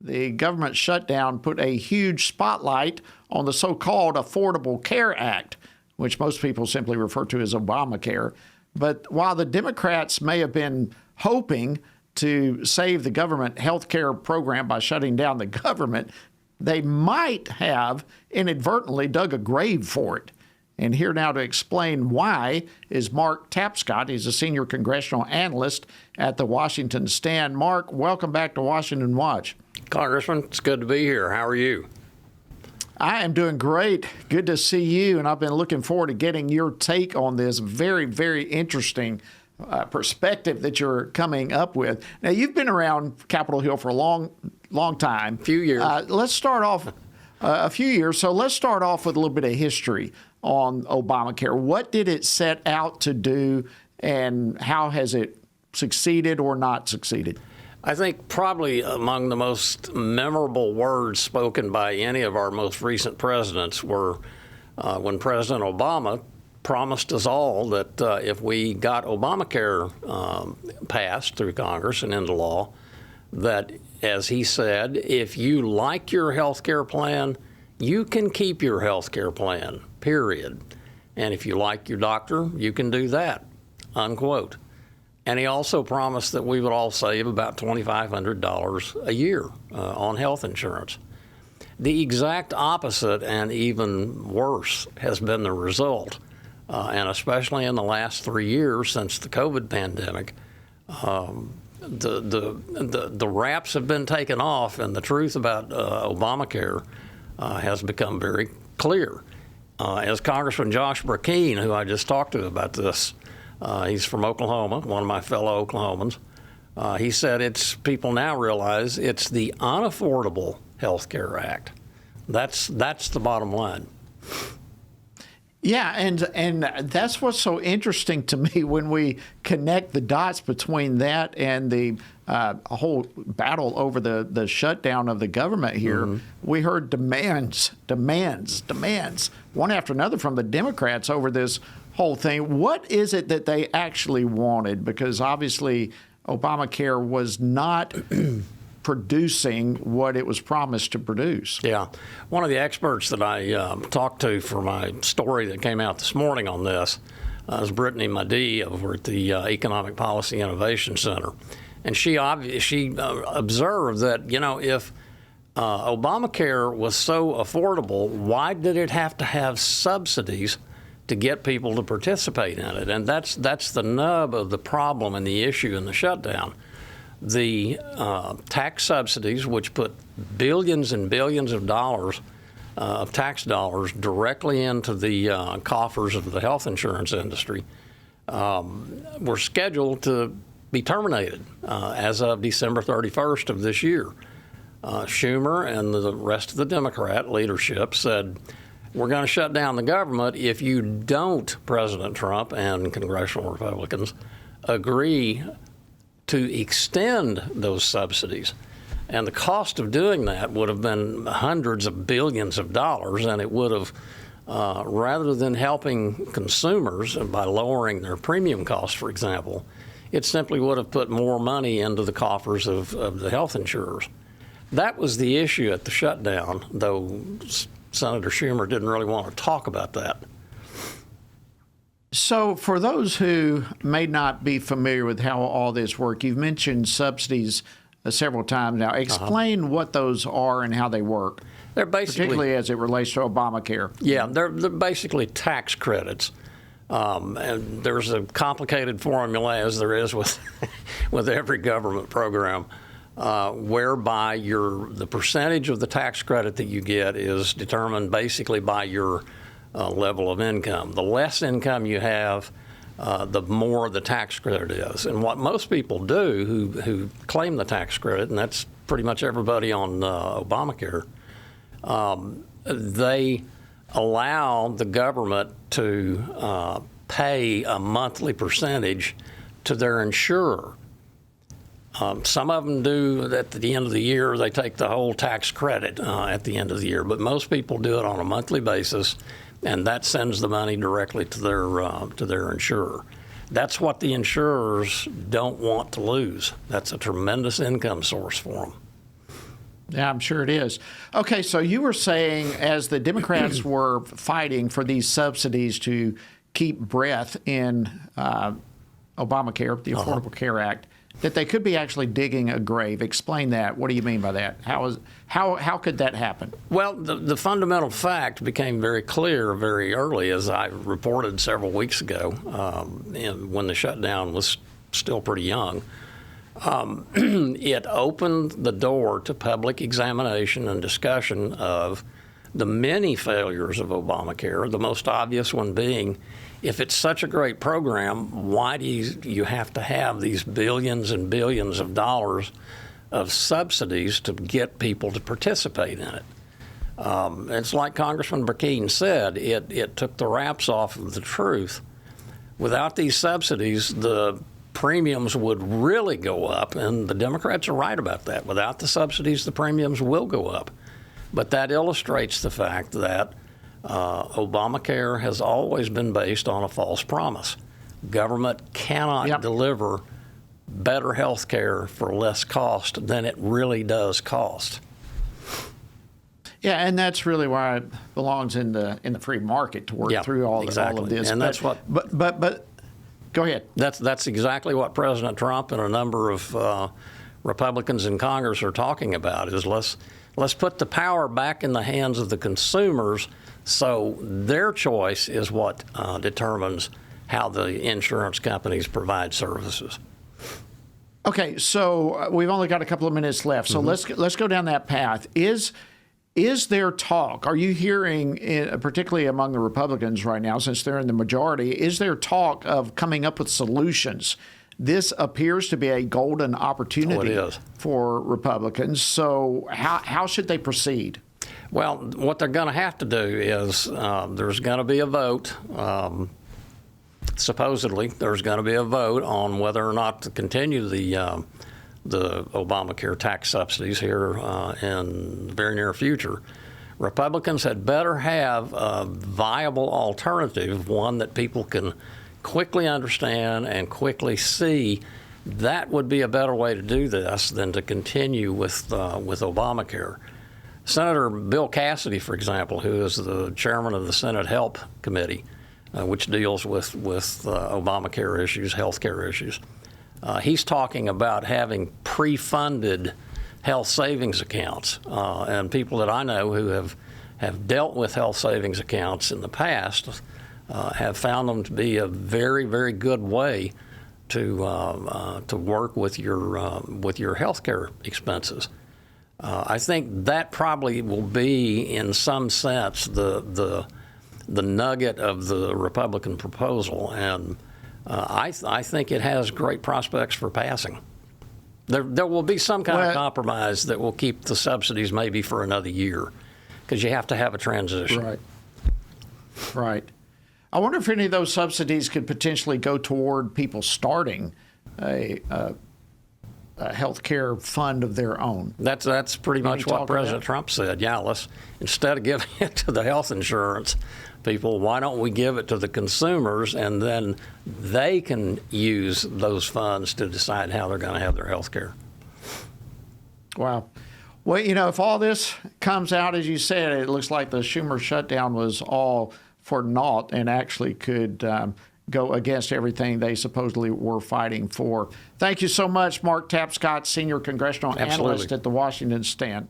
The government shutdown put a huge spotlight on the so-called Affordable Care Act, which most people simply refer to as Obamacare. But while the Democrats may have been hoping to save the government health care program by shutting down the government, they might have inadvertently dug a grave for it. And here now to explain why is Mark Tapscott. He's a senior congressional analyst at the Washington Stand. Mark, welcome back to Washington Watch. Congressman, it's good to be here. How are you? I am doing great. Good to see you, and I've been looking forward to getting your take on this very, very interesting perspective that you're coming up with. Now, you've been around Capitol Hill for a long time. A few years. Let's start off a few years. So let's start off with a little bit of history on Obamacare. What did it set out to do, and how has it succeeded or not succeeded? I think probably among the most memorable words spoken by any of our most recent presidents were when President Obama promised us all that if we got Obamacare passed through Congress and into law, that, as he said, if you like your health care plan, you can keep your health care plan, period. And if you like your doctor, you can do that, unquote. And he also promised that we would all save about $2,500 a year on health insurance. The exact opposite and even worse has been the result. And especially in the last 3 years since the COVID pandemic, the wraps have been taken off, and the truth about Obamacare has become very clear. As Congressman Josh Burkeen, who I just talked to about this, he's from Oklahoma, one of my fellow Oklahomans. He said people now realize it's the Unaffordable Health Care Act. That's the bottom line. Yeah, and that's what's so interesting to me when we connect the dots between that and the whole battle over the shutdown of the government here. Mm-hmm. We heard demands, one after another from the Democrats over this whole thing. What is it that they actually wanted? Because obviously Obamacare was not producing what it was promised to produce. Yeah. One of the experts that I talked to for my story that came out this morning on this is Brittany Madee over at the Economic Policy Innovation Center. And she observed that, if Obamacare was so affordable, why did it have to have subsidies to get people to participate in it? And that's the nub of the problem and the issue in the shutdown. The tax subsidies, which put billions and billions of dollars of tax dollars directly into the coffers of the health insurance industry, were scheduled to be terminated as of December 31st of this year. Schumer and the rest of the Democrat leadership said, we're going to shut down the government if you don't, President Trump and congressional Republicans, agree to extend those subsidies. And the cost of doing that would have been hundreds of billions of dollars, and it would have, rather than helping consumers by lowering their premium costs, for example, it simply would have put more money into the coffers of the health insurers. That was the issue at the shutdown, though Senator Schumer didn't really want to talk about that. So for those who may not be familiar with how all this works, you've mentioned subsidies several times now. Explain what those are and how they work. They're basically, particularly as it relates to Obamacare. Yeah, they're basically tax credits. And there's a complicated formula, as there is with with every government program, whereby the percentage of the tax credit that you get is determined basically by your level of income. The less income you have, the more the tax credit is. And what most people do who claim the tax credit, and that's pretty much everybody on Obamacare, they allow the government to pay a monthly percentage to their insurer. Some of them do at the end of the year. They take the whole tax credit at the end of the year, but most people do it on a monthly basis, and that sends the money directly to their insurer. That's what the insurers don't want to lose. That's a tremendous income source for them. Yeah, I'm sure it is. Okay, so you were saying as the Democrats were fighting for these subsidies to keep breath in Obamacare, the Affordable Care Act, that they could be actually digging a grave. Explain that. What do you mean by that? How could that happen? Well, the fundamental fact became very clear very early, as I reported several weeks ago, when the shutdown was still pretty young. It opened the door to public examination and discussion of the many failures of Obamacare, the most obvious one being, if it's such a great program, why do you have to have these billions and billions of dollars of subsidies to get people to participate in it? It's like Congressman Burkeen said, it took the wraps off of the truth. Without these subsidies, the premiums would really go up, and the Democrats are right about that. Without the subsidies, the premiums will go up. But that illustrates the fact that Obamacare has always been based on a false promise. Government cannot deliver better health care for less cost than it really does cost. Yeah, and that's really why it belongs in the free market to work through all of this. And that's what. But go ahead. That's exactly what President Trump and a number of Republicans in Congress are talking about. Is let's put the power back in the hands of the consumers, so their choice is what determines how the insurance companies provide services. Okay, so we've only got a couple of minutes left, so let's go down that path. Is there talk? Are you hearing, particularly among the Republicans right now, since they're in the majority, is there talk of coming up with solutions? This appears to be a golden opportunity for Republicans. So how should they proceed? Well, what they're going to have to do is there's going to be a vote. Supposedly, there's going to be a vote on whether or not to continue the Obamacare tax subsidies here in the very near future. Republicans had better have a viable alternative, one that people can quickly understand and quickly see. That would be a better way to do this than to continue with Obamacare. Senator Bill Cassidy, for example, who is the chairman of the Senate Help Committee, which deals with Obamacare issues, health care issues, he's talking about having pre-funded health savings accounts. And people that I know who have dealt with health savings accounts in the past have found them to be a very, very good way to work with your health care expenses. I think that probably will be, in some sense, the nugget of the Republican proposal, and I think it has great prospects for passing. There will be some kind of compromise that will keep the subsidies maybe for another year, because you have to have a transition. Right. I wonder if any of those subsidies could potentially go toward people starting a health care fund of their own. That's pretty much what President Trump said. Yeah, instead of giving it to the health insurance people, why don't we give it to the consumers, and then they can use those funds to decide how they're going to have their health care. Wow. Well, if all this comes out, as you said, it looks like the Schumer shutdown was all for naught and actually could go against everything they supposedly were fighting for. Thank you so much, Mark Tapscott, Senior Congressional Analyst at the Washington Stand.